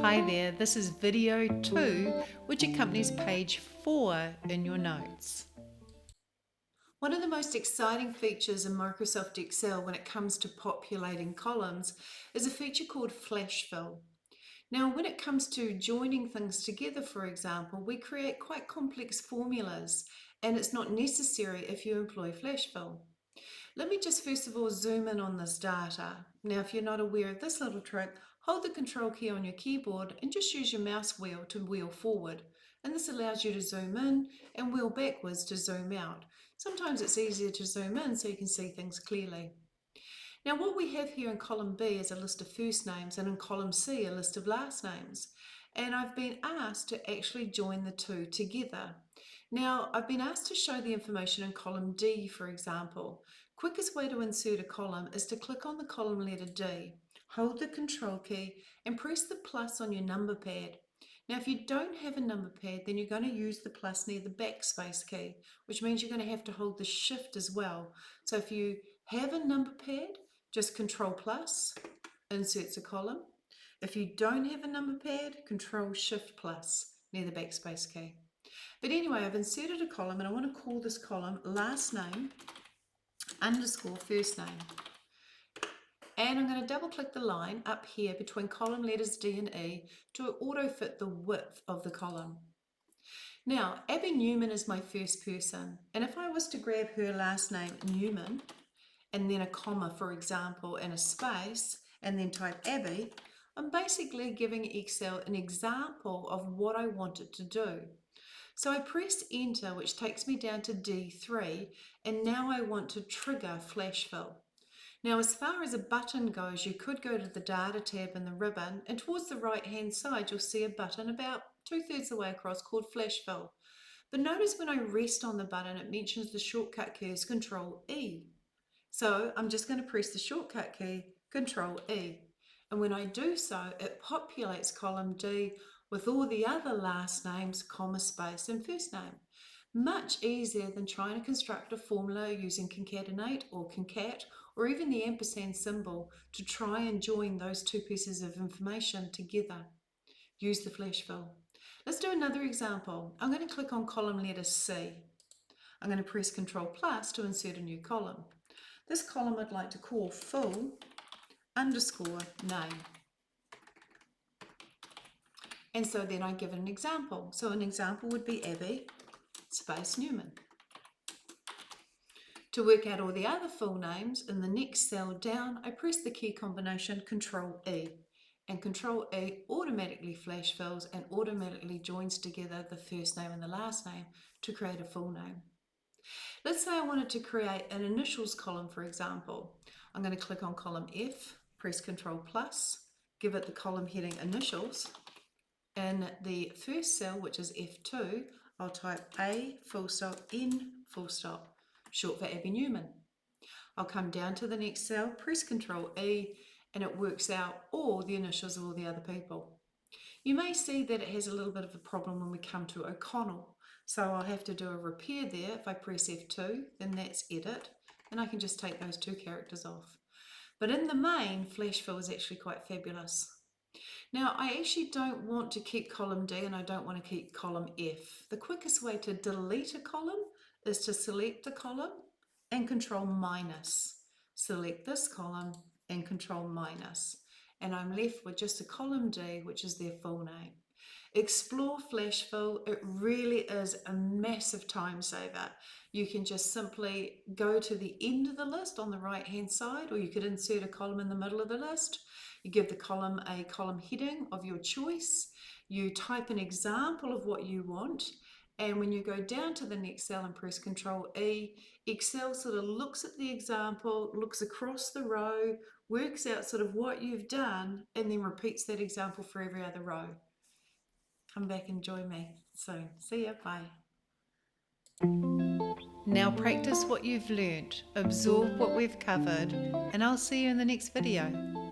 Hi there, this is video 2, which accompanies page 4 in your notes. One of the most exciting features in Microsoft Excel when it comes to populating columns is a feature called flash fill. Now, when it comes to joining things together, for example, we create quite complex formulas, and it's not necessary if you employ flash fill. Let me just first of all zoom in on this data. Now, if you're not aware of this little trick, hold the control key on your keyboard and just use your mouse wheel to wheel forward. And this allows you to zoom in and wheel backwards to zoom out. Sometimes it's easier to zoom in so you can see things clearly. Now, what we have here in column B is a list of first names, and in column C a list of last names. And I've been asked to actually join the two together. Now, I've been asked to show the information in column D, for example. Quickest way to insert a column is to click on the column letter D, hold the control key and press the plus on your number pad. Now, if you don't have a number pad, then you're going to use the plus near the backspace key, which means you're going to have to hold the shift as well. So if you have a number pad, just control plus inserts a column. If you don't have a number pad, control shift plus near the backspace key. But anyway, I've inserted a column and I want to call this column last name underscore first name. And I'm going to double click the line up here between column letters D and E to auto fit the width of the column. Now, Abby Newman is my first person, and if I was to grab her last name Newman and then a comma, for example, and a space, and then type Abby, I'm basically giving Excel an example of what I want it to do. So I press enter, which takes me down to D3, and now I want to trigger flash fill. Now, as far as a button goes, you could go to the data tab in the ribbon, and towards the right hand side you'll see a button about 2/3 the way across called flash fill. But notice when I rest on the button it mentions the shortcut key is Control E. So I'm just going to press the shortcut key Control E, and when I do so it populates column D with all the other last names, comma, space and first name. Much easier than trying to construct a formula using concatenate or concat or even the ampersand symbol to try and join those two pieces of information together. Use the flash fill. Let's do another example. I'm going to click on column letter C. I'm going to press Control plus to insert a new column. This column I'd like to call full underscore name. And so then I give it an example. So an example would be Abby space Newman. To work out all the other full names, in the next cell down, I press the key combination Control E. And Control E automatically flash fills and automatically joins together the first name and the last name to create a full name. Let's say I wanted to create an initials column, for example. I'm going to click on column F, press Control plus, give it the column heading initials. In the first cell, which is F2, I'll type A full stop N full stop, short for Abby Newman. I'll come down to the next cell, press Control E, and it works out all the initials of all the other people. You may see that it has a little bit of a problem when we come to O'Connell. So I'll have to do a repair there. If I press F2, then that's edit, and I can just take those two characters off. But in the main, flash fill is actually quite fabulous. Now, I actually don't want to keep column D and I don't want to keep column F. The quickest way to delete a column is to select the column and Control minus. Select this column and Control minus. And I'm left with just a column D, which is their full name. Explore flash fill. It really is a massive time saver. You can just simply go to the end of the list on the right hand side, or you could insert a column in the middle of the list. You give the column a column heading of your choice. You type an example of what you want. And when you go down to the next cell and press Control E, Excel sort of looks at the example, looks across the row, works out sort of what you've done, and then repeats that example for every other row. Come back and join me soon. See ya, bye. Now practice what you've learnt, absorb what we've covered, and I'll see you in the next video.